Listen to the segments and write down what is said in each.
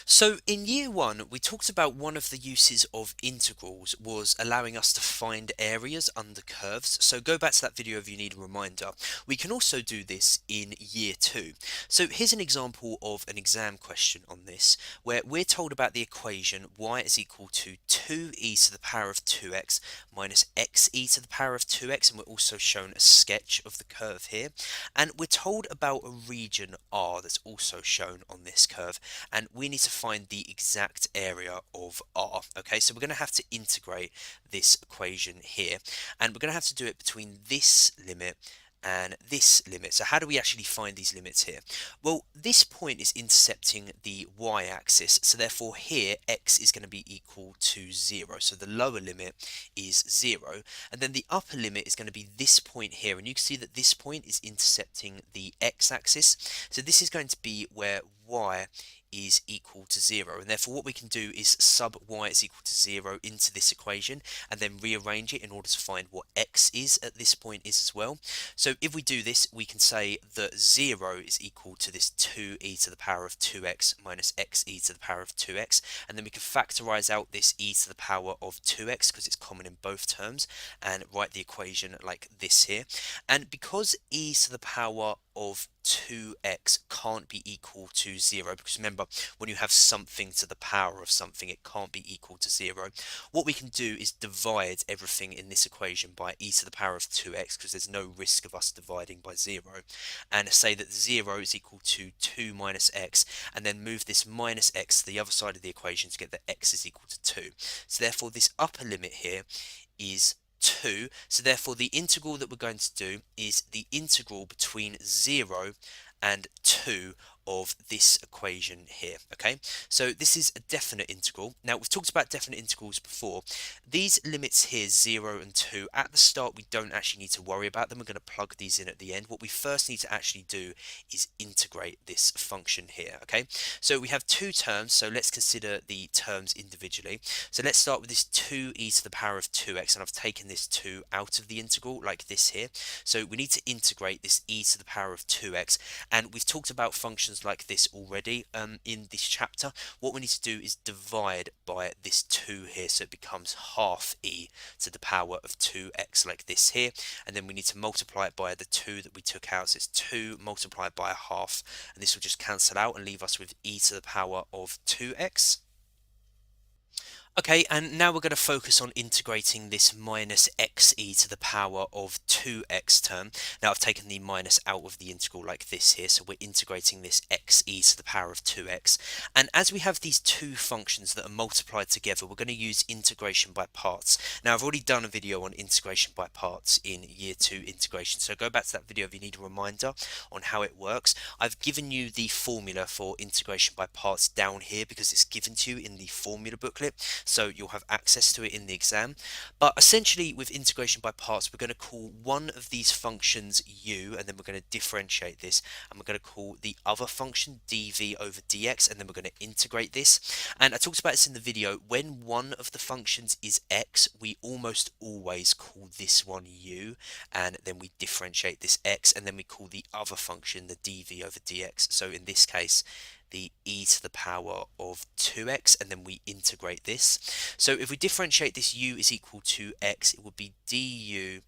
So in year one, we talked about one of the uses of integrals was allowing us to find areas under curves. So go back to that video if you need a reminder. We can also do this in year two. So here's an example of an exam question on this, where we're told about the equation y is equal to 2e to the power of 2x minus xe to the power of 2x, and we're also shown a sketch of the curve here. And we're told about a region R that's also shown on this curve, and we need to find the exact area of R. Okay, so we're going to have to integrate this equation here, and we're going to have to do it between this limit and this limit. So how do we actually find these limits here? Well, this point is intercepting the y-axis, so therefore here x is going to be equal to 0. So the lower limit is 0, and then the upper limit is going to be this point here, and you can see that this point is intercepting the x-axis. So this is going to be where y is equal to 0, and therefore what we can do is sub y is equal to 0 into this equation and then rearrange it in order to find what x is at this point is as well. So if we do this, we can say that 0 is equal to this 2e to the power of 2x minus xe to the power of 2x, and then we can factorize out this e to the power of 2x because it's common in both terms, and write the equation like this here. And because e to the power of 2x can't be equal to 0, because remember, when you have something to the power of something, it can't be equal to 0. What we can do is divide everything in this equation by e to the power of 2x, because there's no risk of us dividing by 0, and say that 0 is equal to 2 minus x, and then move this minus x to the other side of the equation to get that x is equal to 2. So therefore this upper limit here is 2, so therefore the integral that we're going to do is the integral between 0 and 2 of this equation here. Okay, so this is a definite integral. Now we've talked about definite integrals before. These limits here, 0 and 2, at the start we don't actually need to worry about them. We're going to plug these in at the end. What we first need to actually do is integrate this function here. Okay, so we have two terms, so let's consider the terms individually. So let's start with this 2e to the power of 2x, and I've taken this 2 out of the integral like this here. So we need to integrate this e to the power of 2x, and we've talked about functions like this already in this chapter. What we need to do is divide by this 2 here, so it becomes half e to the power of 2x like this here, and then we need to multiply it by the 2 that we took out, so it's 2 multiplied by a half, and this will just cancel out and leave us with e to the power of 2x. Okay, and now we're going to focus on integrating this minus xe to the power of 2x term. Now I've taken the minus out of the integral like this here, so we're integrating this xe to the power of 2x. And as we have these two functions that are multiplied together, we're going to use integration by parts. Now I've already done a video on integration by parts in year 2 integration, so go back to that video if you need a reminder on how it works. I've given you the formula for integration by parts down here because it's given to you in the formula booklet, so you'll have access to it in the exam. But essentially with integration by parts, we're going to call one of these functions u, and then we're going to differentiate this, and we're going to call the other function dv over dx, and then we're going to integrate this. And I talked about this in the video. When one of the functions is x, we almost always call this one u, and then we differentiate this x, and then we call the other function the dv over dx. So in this case, the e to the power of 2x, and then we integrate this. So if we differentiate this u is equal to x, it would be du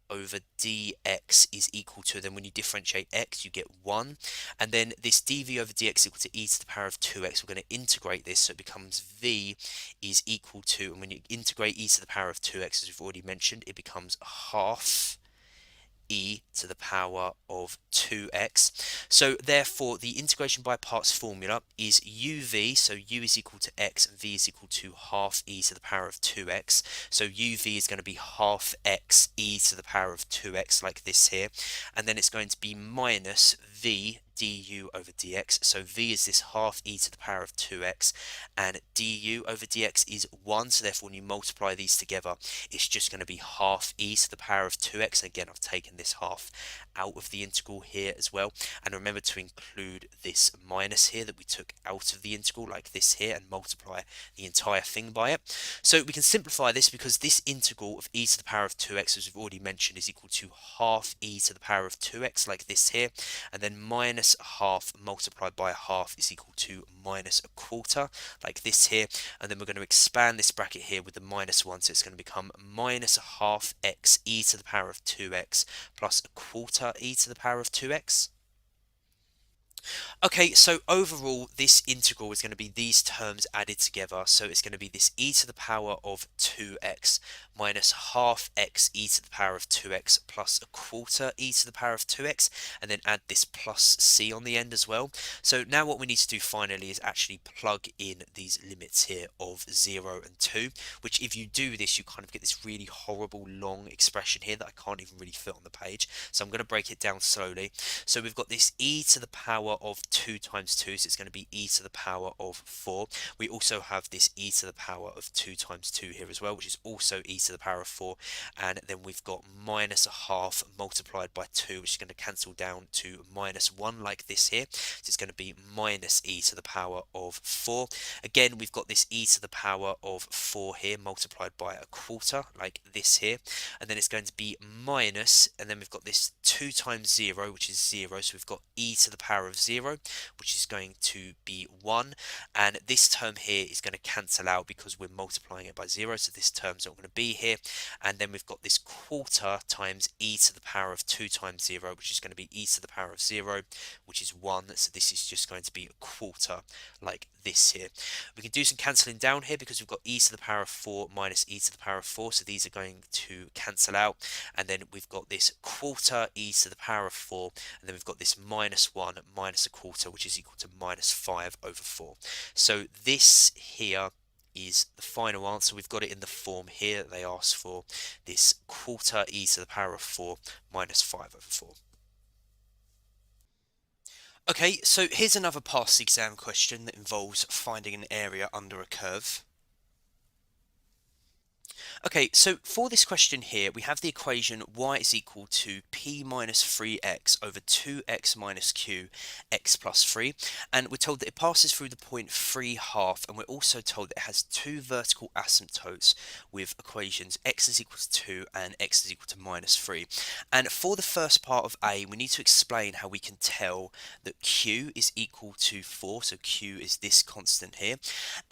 over dx is equal to, then when you differentiate x you get 1, and then this dv over dx equal to e to the power of 2x. We're going to integrate this, so it becomes v is equal to, and when you integrate e to the power of 2x, as we've already mentioned, it becomes half e to the power of 2x. So therefore the integration by parts formula is uv, so u is equal to x and v is equal to half e to the power of 2x. So uv is going to be half x e to the power of 2x like this here, and then it's going to be minus v du over dx. So v is this half e to the power of 2x, and du over dx is 1, so therefore when you multiply these together, it's just going to be half e to the power of 2x. Again, I've taken this half out of the integral here as well, and remember to include this minus here that we took out of the integral like this here, and multiply the entire thing by it. So we can simplify this, because this integral of e to the power of 2x, as we've already mentioned, is equal to half e to the power of 2x like this here, and then minus minus a half multiplied by a half is equal to minus a quarter, like this here. And then we're going to expand this bracket here with the minus 1, so it's going to become minus a half x e to the power of 2x plus a quarter e to the power of 2x. Okay, so overall, this integral is going to be these terms added together. So it's going to be this e to the power of 2x minus half x e to the power of 2x plus a quarter e to the power of 2x, and then add this plus c on the end as well. So now what we need to do finally is actually plug in these limits here of 0 and 2, which if you do this, you kind of get this really horrible long expression here that I can't even really fit on the page. So I'm going to break it down slowly. So we've got this e to the power of 2 times 2, so it's going to be e to the power of 4. We also have this e to the power of 2 times 2 here as well, which is also e to the power of 4. And then we've got minus a half multiplied by 2, which is going to cancel down to minus 1 like this here. So it's going to be minus e to the power of 4. Again, we've got this e to the power of 4 here multiplied by a quarter like this here. And then it's going to be minus, and then we've got this 2 times 0, which is 0. So we've got e to the power of 0, which is going to be 1. And this term here is going to cancel out because we're multiplying it by 0. So this term's not going to be here. And then we've got this quarter times e to the power of 2 times 0, which is going to be e to the power of 0, which is 1. So this is just going to be a quarter like this here. We can do some cancelling down here because we've got e to the power of 4 minus e to the power of 4. So these are going to cancel out. And then we've got this quarter e to the power of 4. And then we've got this minus 1 minus a quarter, which is equal to minus 5 over 4. So this here is the final answer. We've got it in the form here that they asked for, this quarter e to the power of 4 minus 5 over 4. Okay, so here's another past exam question that involves finding an area under a curve. Okay, so for this question here, we have the equation y is equal to p minus 3x over 2x minus q, x plus 3, and we're told that it passes through the point 3/2, and we're also told that it has two vertical asymptotes with equations x is equal to 2 and x is equal to minus 3. And for the first part of A, we need to explain how we can tell that q is equal to 4, so q is this constant here,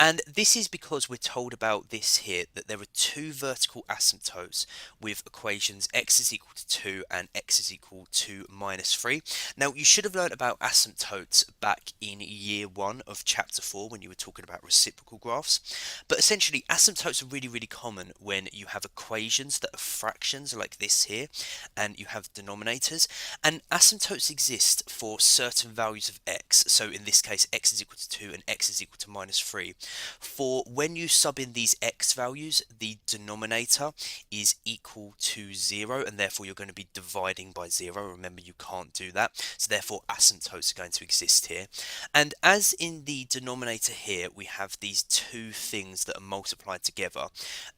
and this is because we're told about this here, that there are two vertical asymptotes with equations x is equal to 2 and x is equal to minus 3. Now, you should have learned about asymptotes back in year 1 of chapter 4 when you were talking about reciprocal graphs, but essentially asymptotes are really, really common when you have equations that are fractions like this here and you have denominators, and asymptotes exist for certain values of x. So in this case, x is equal to 2 and x is equal to minus 3. For when you sub in these x values, the denominator is equal to 0, and therefore you're going to be dividing by 0. Remember, you can't do that, so therefore asymptotes are going to exist here. And as in the denominator here, we have these two things that are multiplied together.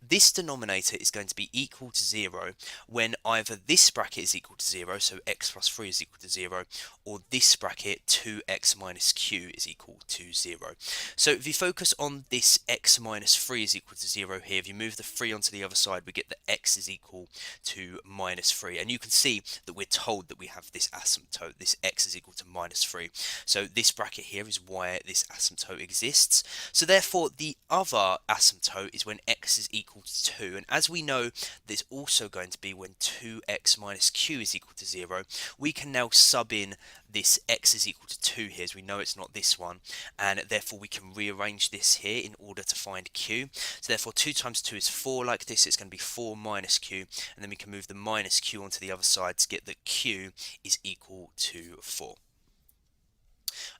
This denominator is going to be equal to 0 when either this bracket is equal to 0, so x plus 3 is equal to 0, or this bracket 2x minus q is equal to 0. So if you focus on this x minus 3 is equal to 0 here, if you move the 3 onto the other side, we get that x is equal to minus 3. And you can see that we're told that we have this asymptote, this x is equal to minus 3. So this bracket here is why this asymptote exists. So therefore, the other asymptote is when x is equal to 2. And as we know, there's also going to be when 2x minus q is equal to 0, we can now sub in this x is equal to 2 here, as we know it's not this one, and therefore we can rearrange this here in order to find q. So therefore 2 times 2 is 4 like this, it's going to be 4 minus q, and then we can move the minus q onto the other side to get that q is equal to 4.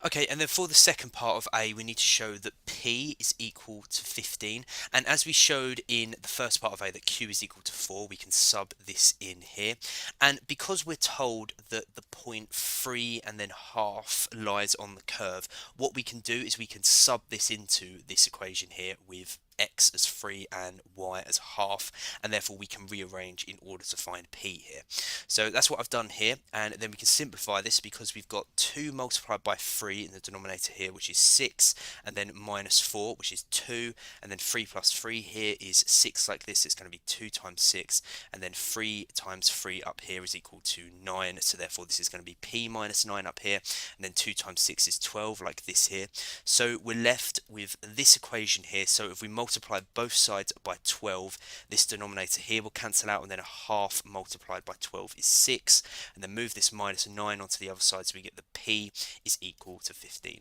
Okay, and then for the second part of A, we need to show that P is equal to 15. And as we showed in the first part of A that Q is equal to 4, we can sub this in here. And because we're told that the point 3 and then half lies on the curve, what we can do is we can sub this into this equation here with x as 3 and y as half, and therefore we can rearrange in order to find p here. So that's what I've done here, and then we can simplify this because we've got 2 multiplied by 3 in the denominator here, which is 6, and then minus 4, which is 2, and then 3 plus 3 here is 6 like this. It's going to be 2 times 6, and then 3 times 3 up here is equal to 9, so therefore this is going to be p minus 9 up here, and then 2 times 6 is 12 like this here. So we're left with this equation here. So if we multiply both sides by 12, this denominator here will cancel out, and then a half multiplied by 12 is 6, and then move this minus 9 onto the other side, so we get the p is equal to 15.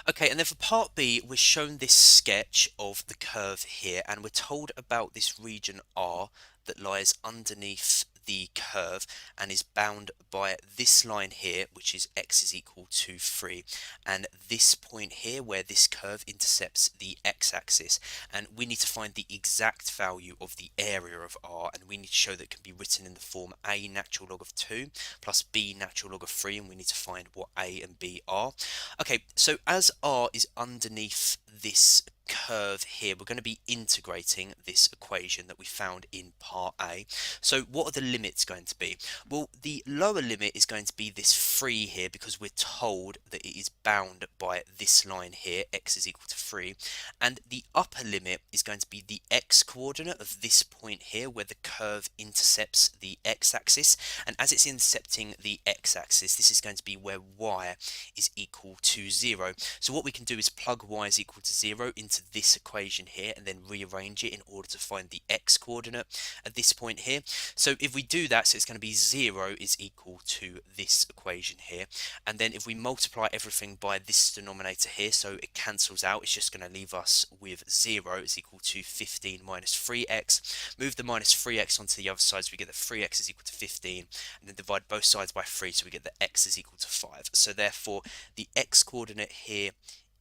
Okay, and then for part B, we're shown this sketch of the curve here, and we're told about this region R that lies underneath the curve and is bound by this line here, which is x is equal to 3, and this point here where this curve intercepts the x-axis, and we need to find the exact value of the area of R, and we need to show that it can be written in the form a natural log of 2 plus b natural log of 3, and we need to find what a and b are. Okay, so as R is underneath this curve here, we're going to be integrating this equation that we found in part A. So what are the limits going to be? Well, the lower limit is going to be this 3 here, because we're told that it is bound by this line here, x is equal to 3, and the upper limit is going to be the x coordinate of this point here where the curve intercepts the x-axis, and as it's intercepting the x-axis, this is going to be where y is equal to 0. So what we can do is plug y is equal to 0 into this equation here, and then rearrange it in order to find the x coordinate at this point here. So if we do that, so it's going to be 0 is equal to this equation here, and then if we multiply everything by this denominator here, so it cancels out, it's just going to leave us with 0 is equal to 15 minus 3x. Move the minus 3x onto the other side, so we get that 3x is equal to 15, and then divide both sides by 3, so we get that x is equal to 5. So therefore the x coordinate here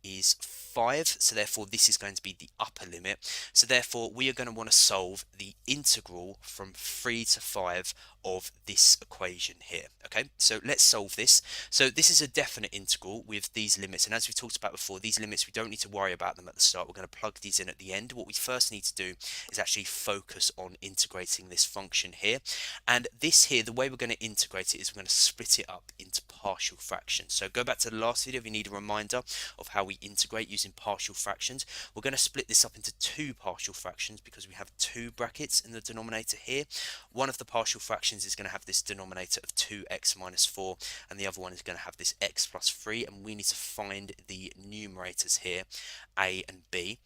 is 5, so therefore this is going to be the upper limit. So therefore we are going to want to solve the integral from 3 to 5 of this equation here. Okay, so let's solve this. So this is a definite integral with these limits, and as we talked about before, these limits, we don't need to worry about them at the start. We're going to plug these in at the end. What we first need to do is actually focus on integrating this function here, and this here, the way we're going to integrate it is we're going to split it up into partial fractions. So go back to the last video if you need a reminder of how we integrate using partial fractions. We're going to split this up into 2 partial fractions because we have 2 brackets in the denominator here. One of the partial fractions is going to have this denominator of 2x minus 4, and the other one is going to have this x plus 3, and we need to find the numerators here, a and b.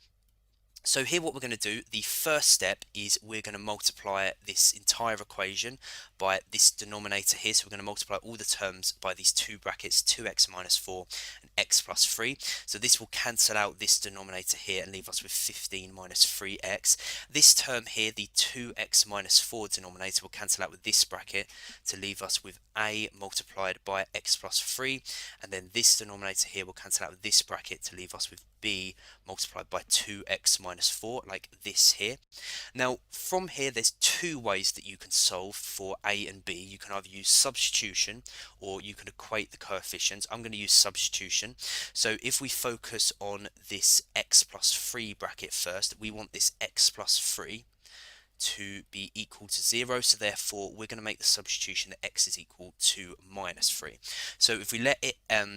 So here what we're going to do, the first step is we're going to multiply this entire equation by this denominator here. So we're going to multiply all the terms by these 2 brackets, 2x minus 4 and x plus 3. So this will cancel out this denominator here and leave us with 15 minus 3x. This term here, the 2x minus 4 denominator, will cancel out with this bracket to leave us with a multiplied by x plus 3. And then this denominator here will cancel out with this bracket to leave us with b multiplied by 2x minus 4, like this here. Now from here there's 2 ways that you can solve for a and b. You can either use substitution or you can equate the coefficients. I'm going to use substitution. So if we focus on this x plus 3 bracket first, we want this x plus 3 to be equal to 0, so therefore we're going to make the substitution that x is equal to minus 3. So if we let it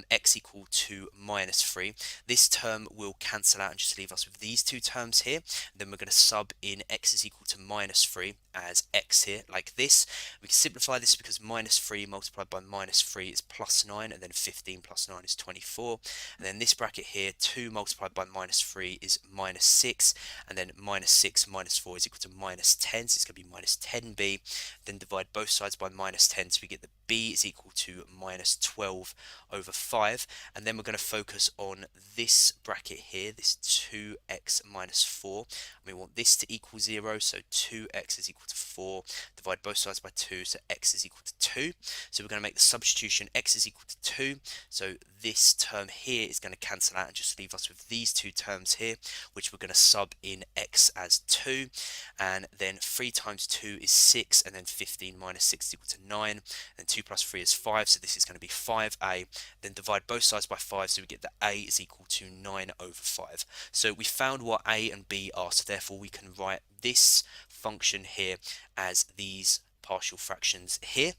x equal to minus 3, this term will cancel out and just leave us with these 2 terms here. Then we're going to sub in x is equal to minus 3 as x here, like this. We can simplify this because minus 3 multiplied by minus 3 is plus 9, and then 15 plus 9 is 24. And then this bracket here, 2 multiplied by minus 3 is minus 6, and then minus 6 minus 4 is equal to minus 10, so it's going to be minus 10b. Then divide both sides by minus 10, so we get the b is equal to minus 12 over 5. And then we're going to focus on this bracket here, this 2x minus 4. And we want this to equal 0, so 2x is equal to 4. Divide both sides by 2, so x is equal to 2. So we're going to make the substitution x is equal to 2. So this term here is going to cancel out and just leave us with these 2 terms here, which we're going to sub in x as 2. And then 3 times 2 is 6, and then 15 minus 6 is equal to 9. And 2 2 plus 3 is 5, so this is going to be 5a. Then divide both sides by 5, so we get that a is equal to 9 over 5. So we found what a and b are, so therefore we can write this function here as these partial fractions here.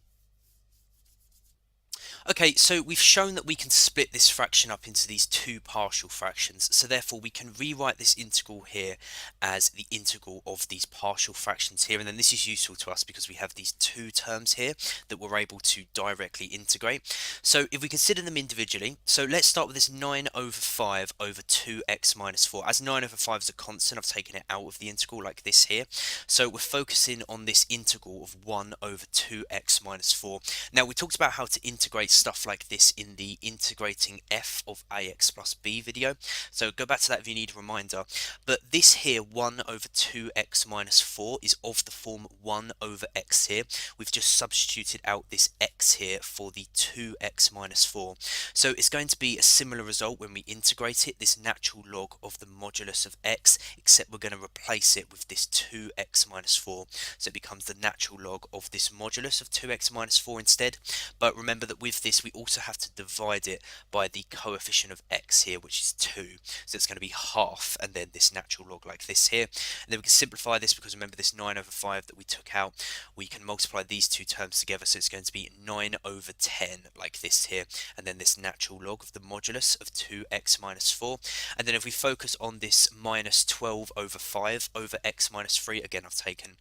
Okay, so we've shown that we can split this fraction up into these two partial fractions, so therefore we can rewrite this integral here as the integral of these partial fractions here, and then this is useful to us because we have these two terms here that we're able to directly integrate. So if we consider them individually, so let's start with this 9 over 5 over 2x minus 4. As 9 over 5 is a constant, I've taken it out of the integral like this here. So we're focusing on this integral of 1 over 2x minus 4. Now, we talked about how to integrate stuff like this in the integrating f of ax plus b video, so go back to that if you need a reminder. But this here, 1 over 2x minus 4, is of the form 1 over x here. We've just substituted out this x here for the 2x minus 4. So it's going to be a similar result when we integrate it, this natural log of the modulus of x, except we're going to replace it with this 2x minus 4. So it becomes the natural log of this modulus of 2x minus 4 instead. But remember that with this we also have to divide it by the coefficient of x here, which is 2. So it's going to be half, and then this natural log like this here. And then we can simplify this because remember this 9 over 5 that we took out, we can multiply these two terms together, so it's going to be 9 over 10 like this here, and then this natural log of the modulus of 2x minus 4. And then if we focus on this minus 12 over 5 over x minus 3, again I've taken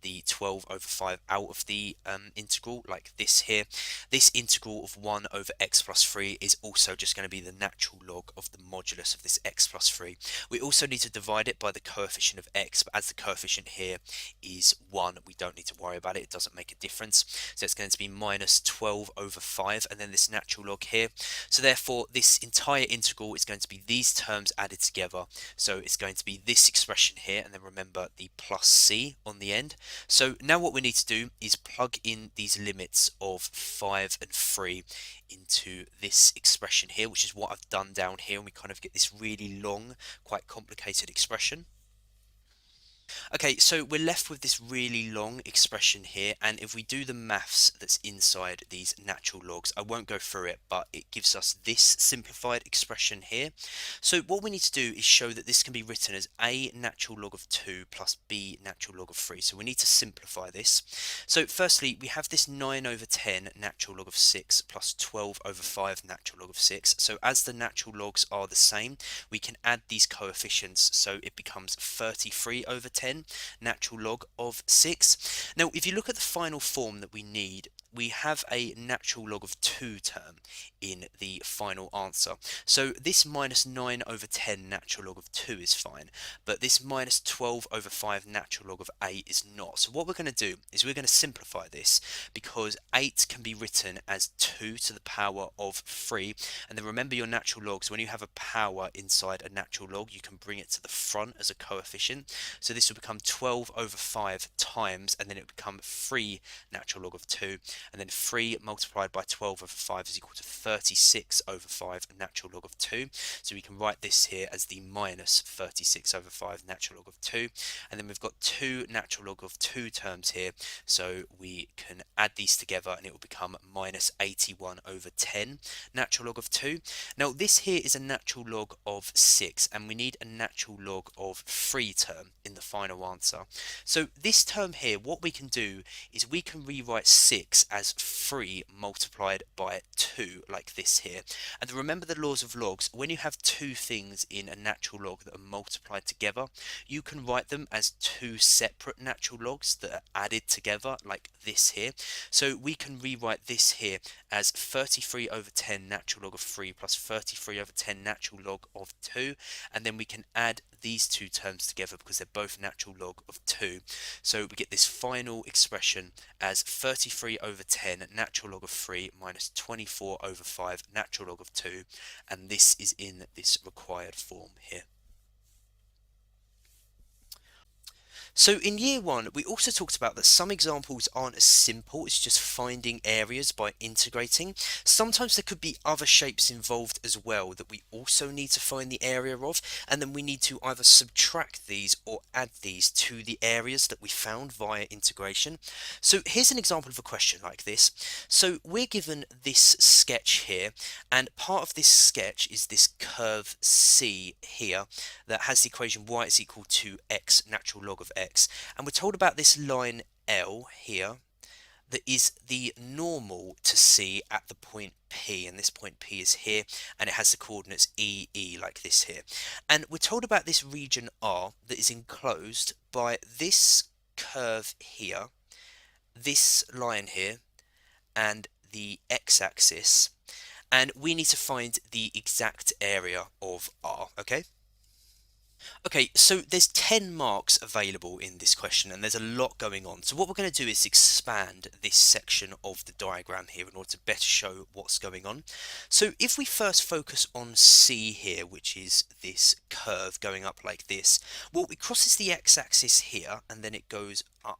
the 12 over 5 out of the integral like this here. This integral of 1 over x plus 3 is also just going to be the natural log of the modulus of this x plus 3. We also need to divide it by the coefficient of x, but as the coefficient here is 1, we don't need to worry about it, it doesn't make a difference. So it's going to be minus 12 over 5 and then this natural log here. So therefore this entire integral is going to be these terms added together. So it's going to be this expression here, and then remember the plus c on the end. So now what we need to do is plug in these limits of 5 and 3 into this expression here, which is what I've done down here, and we kind of get this really long, quite complicated expression. Okay, so we're left with this really long expression here, and if we do the maths that's inside these natural logs, I won't go through it, but it gives us this simplified expression here. So what we need to do is show that this can be written as a natural log of 2 plus b natural log of 3. So we need to simplify this. So firstly, we have this 9 over 10 natural log of 6 plus 12 over 5 natural log of 6. So as the natural logs are the same, we can add these coefficients, so it becomes 33 over 10 natural log of 6. Now if you look at the final form that we need, we have a natural log of 2 term in the final answer. So this minus 9 over 10 natural log of 2 is fine, but this minus 12 over 5 natural log of 8 is not. So what we're going to do is we're going to simplify this, because 8 can be written as 2 to the power of 3. And then remember your natural logs, when you have a power inside a natural log, you can bring it to the front as a coefficient. So this will become 12 over 5 times, and then it will become 3 natural log of 2. And then 3 multiplied by 12 over 5 is equal to 36 over 5 natural log of 2. So we can write this here as the minus 36 over 5 natural log of 2. And then we've got 2 natural log of 2 terms here. So we can add these together and it will become minus 81 over 10 natural log of 2. Now this here is a natural log of 6, and we need a natural log of 3 term in the final answer. So this term here, what we can do is we can rewrite 6 as 3 multiplied by 2 like this here. And remember the laws of logs, when you have two things in a natural log that are multiplied together, you can write them as two separate natural logs that are added together like this here. So we can rewrite this here as 33 over 10 natural log of 3 plus 33 over 10 natural log of 2, and then we can add these two terms together because they're both natural log of 2. So we get this final expression as 33 over 10 natural log of 3 minus 24 over 5 natural log of 2, and this is in this required form here. So in year one, we also talked about that some examples aren't as simple as just finding areas by integrating. Sometimes there could be other shapes involved as well that we also need to find the area of, and then we need to either subtract these or add these to the areas that we found via integration. So here's an example of a question like this. So we're given this sketch here, and part of this sketch is this curve C here that has the equation y is equal to x natural log of x, and we're told about this line L here that is the normal to C at the point P, and this point P is here, and it has the coordinates E like this here. And we're told about this region R that is enclosed by this curve here, this line here, and the x-axis, and we need to find the exact area of R, okay? Okay, so there's 10 marks available in this question and there's a lot going on. So what we're going to do is expand this section of the diagram here in order to better show what's going on. So if we first focus on C here, which is this curve going up like this, well, it crosses the x-axis here and then it goes up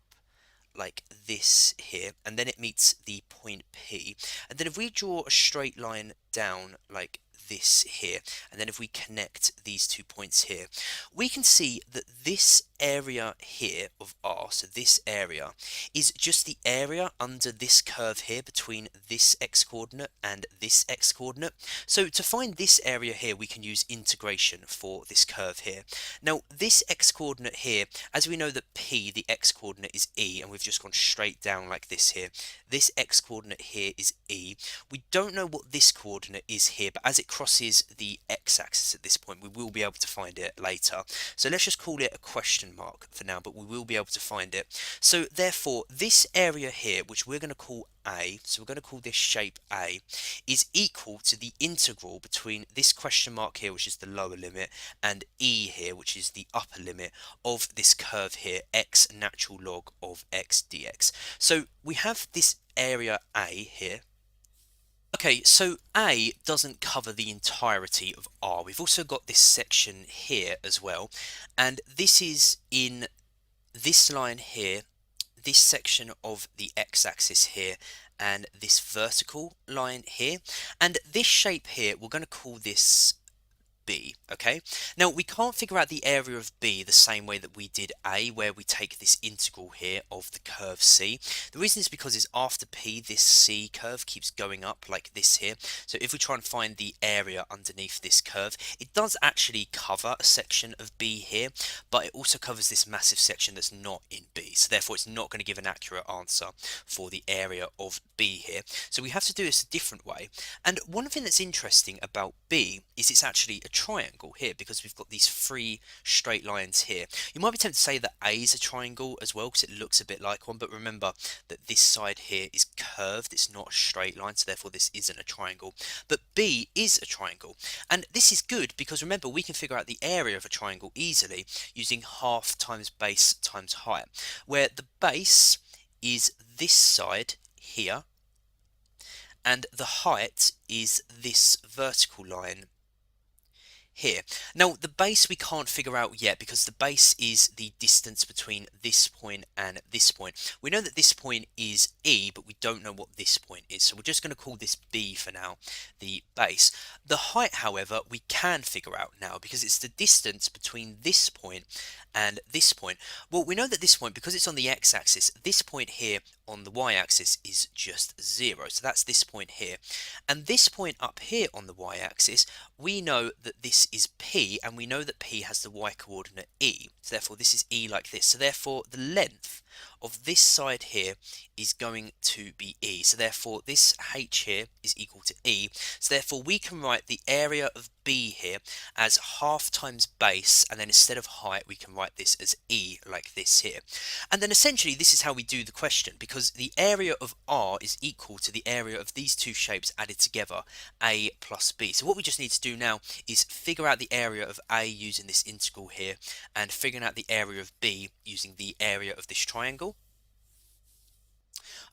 like this here, and then it meets the point P, and then if we draw a straight line down like this here, and then if we connect these 2 points here, we can see that this area here of R, so this area, is just the area under this curve here between this x-coordinate and this x-coordinate. So to find this area here, we can use integration for this curve here. Now this x-coordinate here, as we know that P, the x-coordinate, is E, and we've just gone straight down like this here, this x-coordinate here is E. We don't know what this coordinate is here, but as it crosses the x-axis at this point, we will be able to find it later. So let's just call it a question mark for now, but we will be able to find it. So therefore, this area here, which we're going to call A, so we're going to call this shape A, is equal to the integral between this question mark here, which is the lower limit, and E here, which is the upper limit of this curve here, x natural log of x dx. So we have this area A here. Okay, so A doesn't cover the entirety of R. We've also got this section here as well, and this is in this line here, this section of the x-axis here, and this vertical line here, and this shape here, we're going to call this B, okay? Now, we can't figure out the area of B the same way that we did A, where we take this integral here of the curve C. The reason is because it's after P, this C curve keeps going up like this here. So if we try and find the area underneath this curve, it does actually cover a section of B here, but it also covers this massive section that's not in B. So therefore, it's not going to give an accurate answer for the area of B here. So we have to do this a different way. And one thing that's interesting about B is it's actually a triangle here, because we've got these 3 straight lines here. You might be tempted to say that A is a triangle as well, because it looks a bit like one, but remember that this side here is curved, it's not a straight line, so therefore this isn't a triangle. But B is a triangle, and this is good because remember, we can figure out the area of a triangle easily using half times base times height, where the base is this side here and the height is this vertical line here. Now the base we can't figure out yet, because the base is the distance between this point and this point. We know that this point is E, but we don't know what this point is, so we're just going to call this B for now, the base. The height, however, we can figure out now, because it's the distance between this point and this point. Well, we know that this point, because it's on the x-axis, this point here on the y-axis is just 0, so that's this point here. And this point up here on the y-axis, we know that this is P, and we know that P has the y-coordinate E, so therefore this is E like this, so therefore the length of this side here is going to be E, so therefore this H here is equal to E, so therefore we can write the area of B here as half times base, and then instead of height we can write this as E like this here. And then essentially this is how we do the question, because the area of R is equal to the area of these 2 shapes added together, A plus B. So what we just need to do now is figure out the area of A using this integral here, and figuring out the area of B using the area of this triangle.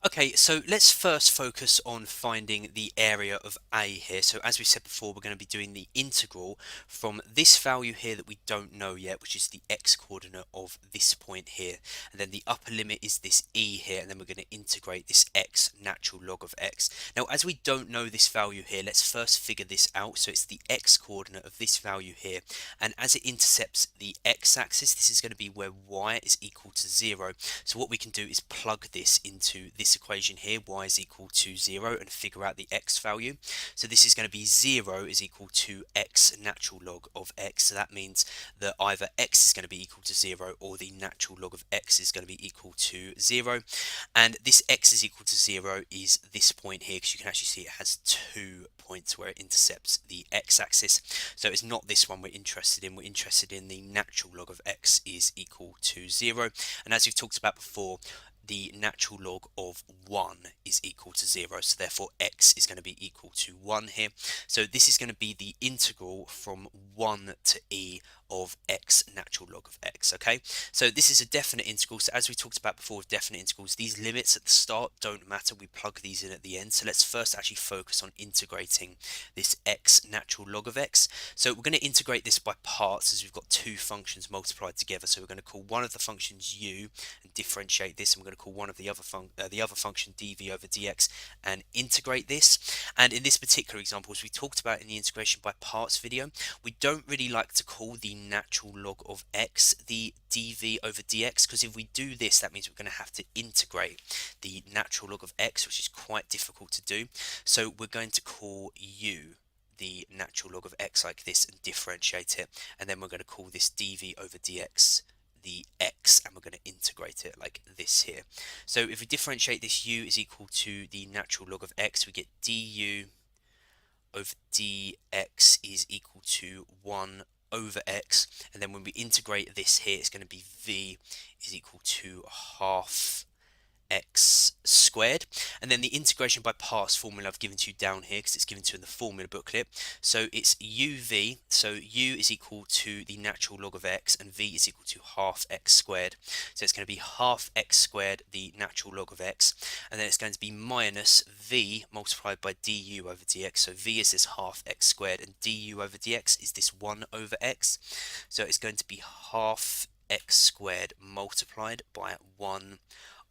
Okay, so let's first focus on finding the area of A here. So as we said before, we're going to be doing the integral from this value here that we don't know yet, which is the x coordinate of this point here. And then the upper limit is this E here, and then we're going to integrate this x natural log of x. Now, as we don't know this value here, let's first figure this out. So it's the x coordinate of this value here. And as it intercepts the x-axis, this is going to be where y is equal to 0. So what we can do is plug this into this equation here, y is equal to 0, and figure out the x value. So this is going to be 0 is equal to x natural log of x. So that means that either x is going to be equal to 0 or the natural log of x is going to be equal to 0. And this x is equal to 0 is this point here, because you can actually see it has 2 points where it intercepts the x-axis. So it's not this one we're interested in. We're interested in the natural log of x is equal to 0. And as we've talked about before, the natural log of 1 is equal to 0, so therefore x is going to be equal to 1 here. So this is going to be the integral from 1 to e of x natural log of x, okay? So this is a definite integral, so as we talked about before with definite integrals, these limits at the start don't matter, we plug these in at the end. So let's first actually focus on integrating this x natural log of x. So we're going to integrate this by parts, as we've got two functions multiplied together. So we're going to call one of the functions u and differentiate this, and we're going to call one of the other function dv over dx and integrate this. And in this particular example, as we talked about in the integration by parts video, we don't really like to call the natural log of x the dv over dx, because if we do this, that means we're going to have to integrate the natural log of x, which is quite difficult to do. So we're going to call u the natural log of x like this and differentiate it, and then we're going to call this dv over dx the x, and we're going to integrate it like this here. So if we differentiate this, u is equal to the natural log of x, we get du over dx is equal to 1 over x, and then when we integrate this here, it's going to be v is equal to half x squared. And then the integration by parts formula I've given to you down here, because it's given to you in the formula booklet. So it's uv, so u is equal to the natural log of x, and v is equal to half x squared. So it's going to be half x squared, the natural log of x, and then it's going to be minus v multiplied by du over dx. So v is this half x squared, and du over dx is this 1 over x. So it's going to be half x squared multiplied by 1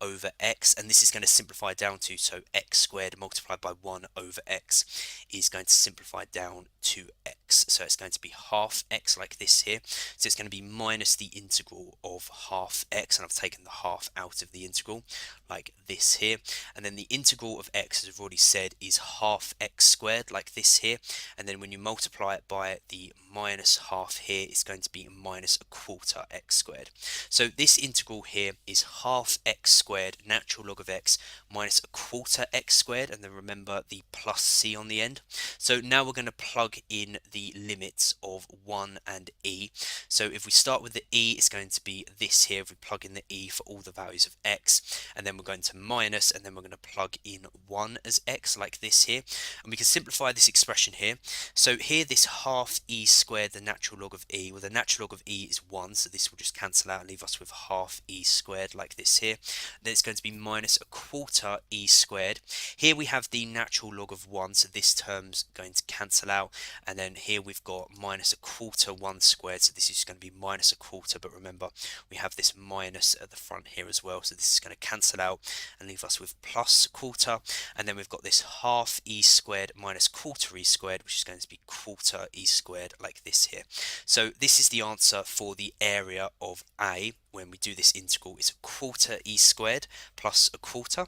over x, and this is going to simplify down to, so x squared multiplied by 1 over x is going to simplify down to x. So it's going to be half x like this here. So it's going to be minus the integral of half x, and I've taken the half out of the integral like this here. And then the integral of x, as I've already said, is half x squared like this here. And then when you multiply it by the minus half here, it's going to be minus a quarter x squared. So this integral here is half x squared natural log of x minus a quarter x squared, and then remember the plus c on the end. So now we're going to plug in the limits of 1 and e. So if we start with the e, it's going to be this here. If we plug in the e for all the values of x, and then we're going to minus, and then we're going to plug in 1 as x like this here, and we can simplify this expression here. So here, this half e squared, the natural log of e, well, the natural log of e is 1, so this will just cancel out and leave us with half e squared like this here. Then it's going to be minus a quarter e squared. Here we have the natural log of 1, so this term's going to cancel out, and then here we've got minus a quarter 1 squared, so this is going to be minus a quarter, but remember we have this minus at the front here as well, so this is going to cancel out and leave us with plus a quarter. And then we've got this half e squared minus quarter e squared, which is going to be quarter e squared like this here. So this is the answer for the area of A when we do this integral. It's a quarter e squared plus a quarter.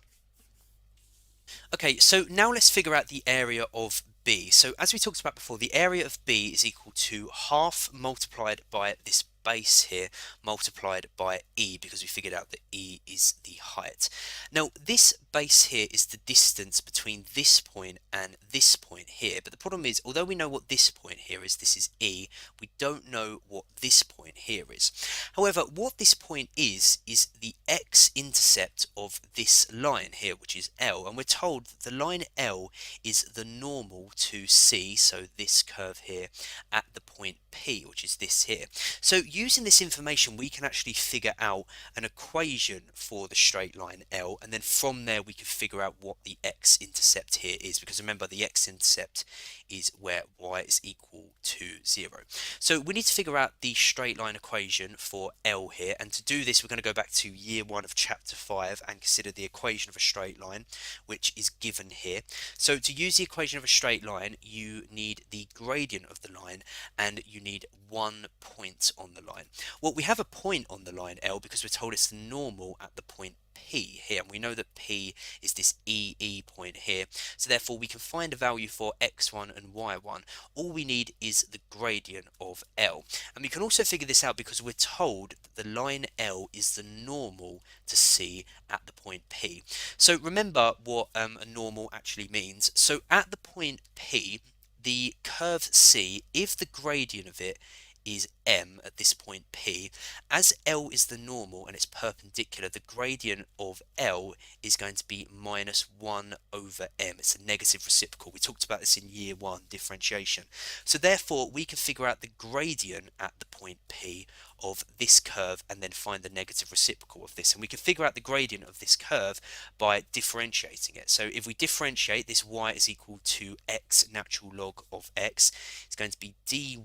Okay, so now let's figure out the area of B. So as we talked about before, the area of B is equal to half multiplied by this base here multiplied by e, because we figured out that e is the height. Now this base here is the distance between this point and this point here, but the problem is, although we know what this point here is, this is e, we don't know what this point here is. However, what this point is the x-intercept of this line here, which is L, and we're told that the line L is the normal to C, so this curve here, at the point P, which is this here. So using this information, we can actually figure out an equation for the straight line L, and then from there we can figure out what the x-intercept here is, because remember the x-intercept is where y is equal to 0. So we need to figure out the straight line equation for L here, and to do this we're going to go back to year 1 of chapter 5 and consider the equation of a straight line, which is given here. So to use the equation of a straight line, you need the gradient of the line and you need 1 point on the line. Well, we have a point on the line L because we're told it's the normal at the point P here, and we know that P is this EE point here, so therefore we can find a value for x1 and y1. All we need is the gradient of L, and we can also figure this out because we're told that the line L is the normal to C at the point P. So remember what a normal actually means. So at the point P, the curve C, if the gradient of it is m at this point P, as L is the normal and it's perpendicular, the gradient of L is going to be minus 1 over m. It's a negative reciprocal. We talked about this in year 1 differentiation. So therefore we can figure out the gradient at the point P of this curve and then find the negative reciprocal of this, and we can figure out the gradient of this curve by differentiating it. So if we differentiate this, y is equal to x natural log of x, it's going to be dy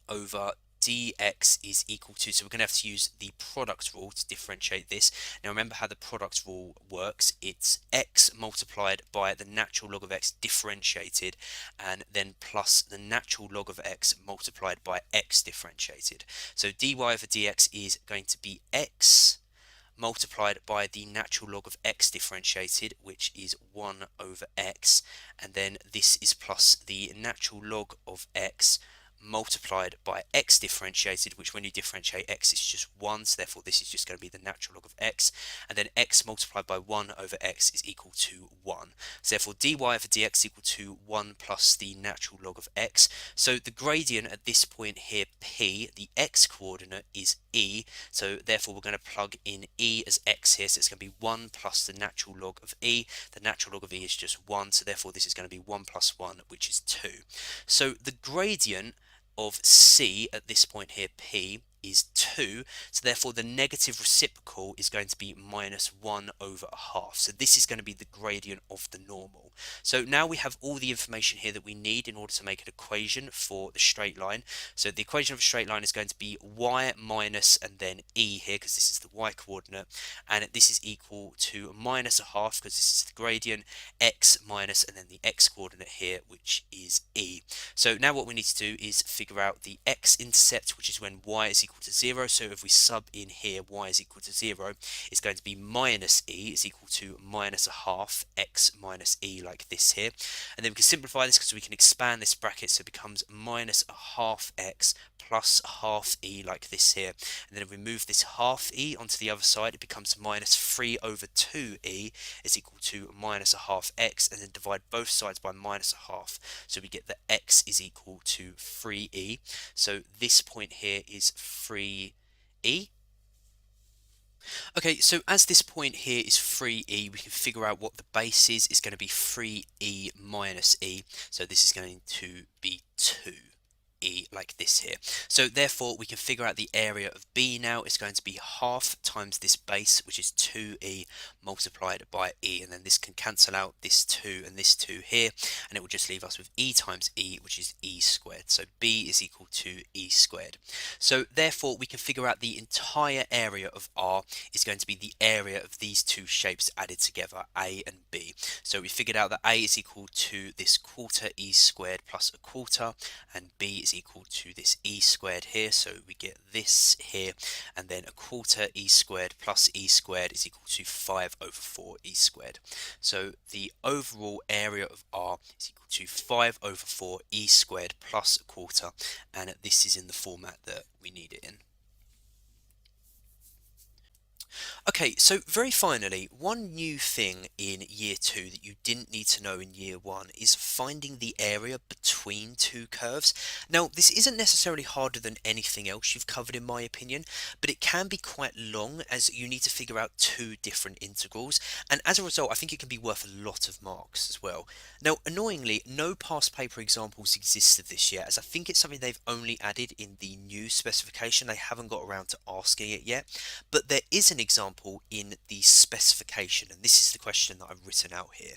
over dx is equal to, so we're going to have to use the product rule to differentiate this. Now remember how the product rule works. It's x multiplied by the natural log of x differentiated, and then plus the natural log of x multiplied by x differentiated. So dy over dx is going to be x multiplied by the natural log of x differentiated, which is 1 over x, and then this is plus the natural log of x multiplied by x differentiated, which when you differentiate x is just 1, so therefore this is just going to be the natural log of x, and then x multiplied by 1 over x is equal to 1. So therefore dy over dx equal to 1 plus the natural log of x. So the gradient at this point here P, the x coordinate is e, so therefore we're going to plug in e as x here, so it's going to be 1 plus the natural log of e. The natural log of e is just 1, so therefore this is going to be 1 plus 1, which is 2. So the gradient of C at this point here P is 2, so therefore the negative reciprocal is going to be minus 1 over a half. So this is going to be the gradient of the normal. So now we have all the information here that we need in order to make an equation for the straight line. So the equation of a straight line is going to be y minus and then e here, because this is the y coordinate, and this is equal to minus a half because this is the gradient, x minus and then the x coordinate here, which is e. So now what we need to do is figure out the x-intercept, which is when y is equal to 0. So if we sub in here y is equal to 0, it's going to be minus e is equal to minus a half x minus e, like this here. And then we can simplify this because we can expand this bracket, so it becomes minus a half x plus a half e, like this here. And then if we move this half e onto the other side, it becomes minus 3 over 2e is equal to minus a half x, and then divide both sides by minus a half. So we get that x is equal to 3e. So this point here is 3e. Okay, so as this point here is 3e, we can figure out what the base is. It's going to be 3e minus e. So this is going to be 2. Like this here. So therefore we can figure out the area of B now. It's going to be half times this base, which is 2e multiplied by e, and then this can cancel out this 2 and this 2 here, and it will just leave us with e times e, which is e squared. So B is equal to e squared. So therefore we can figure out the entire area of R is going to be the area of these two shapes added together, A and B. So we figured out that A is equal to this quarter e squared plus a quarter, and B is equal to this e squared here, so we get this here, and then a quarter e squared plus e squared is equal to 5 over 4 e squared. So the overall area of R is equal to 5 over 4 e squared plus a quarter, and this is in the format that we need it in. Okay, so very finally, one new thing in year two that you didn't need to know in year one is finding the area between two curves. Now, this isn't necessarily harder than anything else you've covered, in my opinion, but it can be quite long as you need to figure out two different integrals, and as a result, I think it can be worth a lot of marks as well. Now, annoyingly, no past paper examples exist of this yet, as I think it's something they've only added in the new specification. They haven't got around to asking it yet. But there is an example in the specification, and this is the question that I've written out here.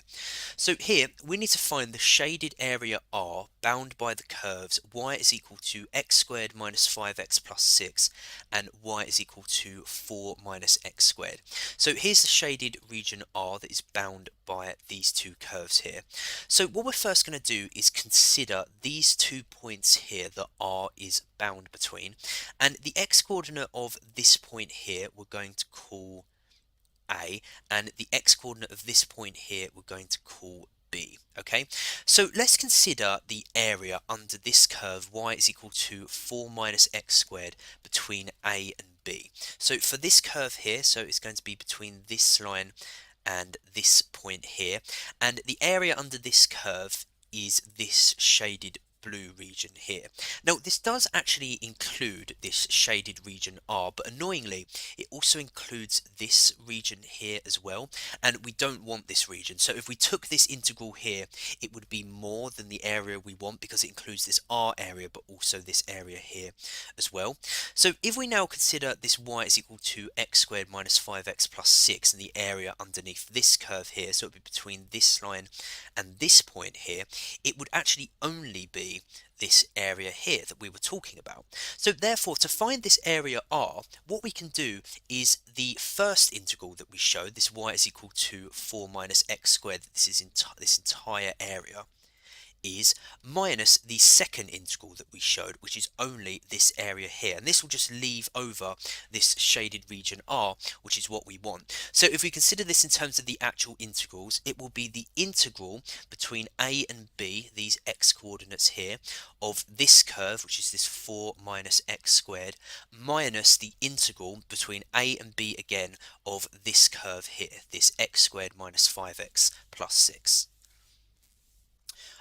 So here, we need to find the shaded area R bound by the curves y is equal to x squared minus 5x plus 6 and y is equal to 4 minus x squared. So here's the shaded region R that is bound by these two curves here. So what we're first going to do is consider these 2 points here that R is bound between, and the x-coordinate of this point here we're going to call A, and the x-coordinate of this point here we're going to call B. Okay, so let's consider the area under this curve y is equal to 4 minus x squared between A and B. So for this curve here, so it's going to be between this line and this point here, and the area under this curve is this shaded blue region here. Now this does actually include this shaded region R, but annoyingly it also includes this region here as well, and we don't want this region. So if we took this integral here, it would be more than the area we want because it includes this R area but also this area here as well. So if we now consider this y is equal to x squared minus 5x plus 6 and the area underneath this curve here, so it would be between this line and this point here, it would actually only be this area here that we were talking about. So therefore, to find this area R, what we can do is the first integral that we showed, this y is equal to 4 minus x squared, this is this entire area, is minus the second integral that we showed, which is only this area here, and this will just leave over this shaded region R, which is what we want. So if we consider this in terms of the actual integrals, it will be the integral between A and B, these x coordinates here, of this curve, which is this 4 minus x squared, minus the integral between A and B again of this curve here, this x squared minus 5x plus 6.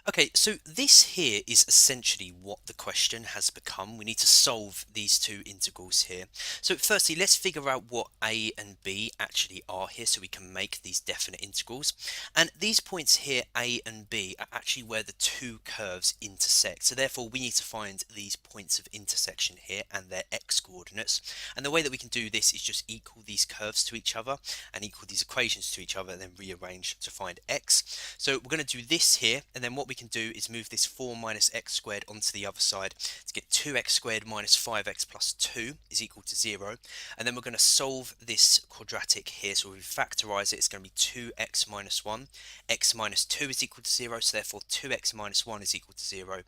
Okay, so this here is essentially what the question has become. We need to solve these two integrals here. So firstly, let's figure out what A and B actually are here so we can make these definite integrals. And these points here, A and B, are actually where the two curves intersect. So therefore, we need to find these points of intersection here and their x-coordinates. And the way that we can do this is just equal these curves to each other and equal these equations to each other and then rearrange to find x. So we're going to do this here, and then what we can do is move this 4 minus x squared onto the other side to get 2x squared minus 5x plus 2 is equal to 0. And then we're going to solve this quadratic here. So if we factorise it, it's going to be 2x minus 1. X minus 2 is equal to 0, so therefore 2x minus 1 is equal to 0.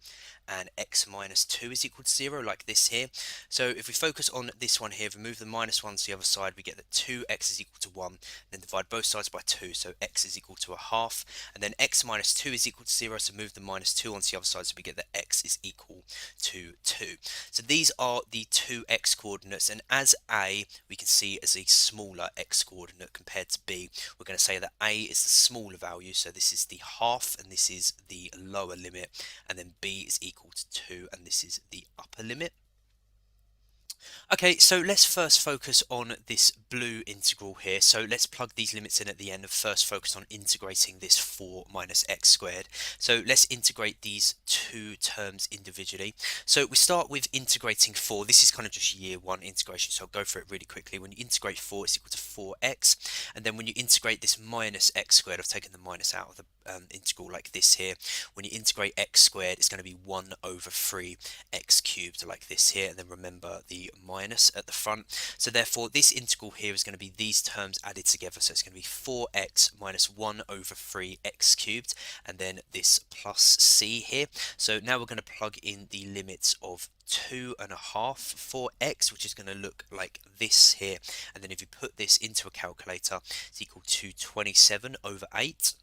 And x minus 2 is equal to 0, like this here. So if we focus on this one here, if we move the minus 1 to the other side, we get that 2x is equal to 1. Then divide both sides by 2, so x is equal to a half. And then x minus 2 is equal to 0, so move the minus 2 onto the other side, so we get that x is equal to 2. So these are the two x coordinates, and as A, we can see as a smaller x coordinate compared to B, we're going to say that A is the smaller value, so this is the half, and this is the lower limit, and then B is equal to 2, and this is the upper limit. Okay, so let's first focus on this blue integral here. So let's plug these limits in at the end and first focus on integrating this 4 minus x squared. So let's integrate these two terms individually. So we start with integrating 4. This is kind of just year 1 integration, so I'll go through it really quickly. When you integrate 4, it's equal to 4x. And then when you integrate this minus x squared, I've taken the minus out of the integral like this here. When you integrate x squared, it's going to be 1 over 3 x cubed like this here. And then remember the minus at the front. So therefore this integral here is going to be these terms added together, so it's going to be 4x minus 1 over 3 x cubed, and then this plus c here. So now we're going to plug in the limits of 2.5 for x, which is going to look like this here, and then if you put this into a calculator, it's equal to 27 over 8.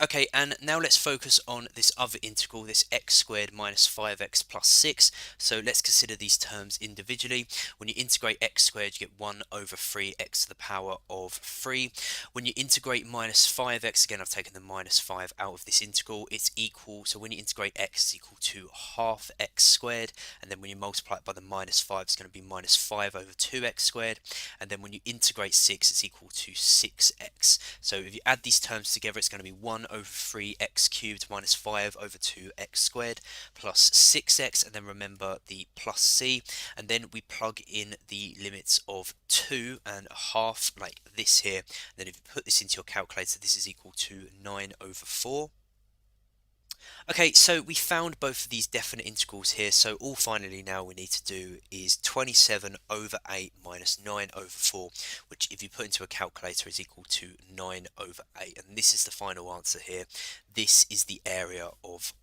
Okay, and now let's focus on this other integral, this x squared minus 5x plus 6. So let's consider these terms individually. When you integrate x squared, you get 1 over 3x to the power of 3. When you integrate minus 5x, again, I've taken the minus 5 out of this integral, it's equal, so when you integrate x, it's equal to half x squared. And then when you multiply it by the minus 5, it's going to be minus 5 over 2x squared. And then when you integrate 6, it's equal to 6x. So if you add these terms together, it's going to be 1 over 3x cubed minus 5 over 2x squared plus 6x, and then remember the plus c, and then we plug in the limits of 2 and a half like this here. And then if you put this into your calculator, this is equal to 9 over 4. Okay, so we found both of these definite integrals here, so all finally now we need to do is 27 over 8 minus 9 over 4, which if you put into a calculator is equal to 9 over 8, and this is the final answer here. This is the area of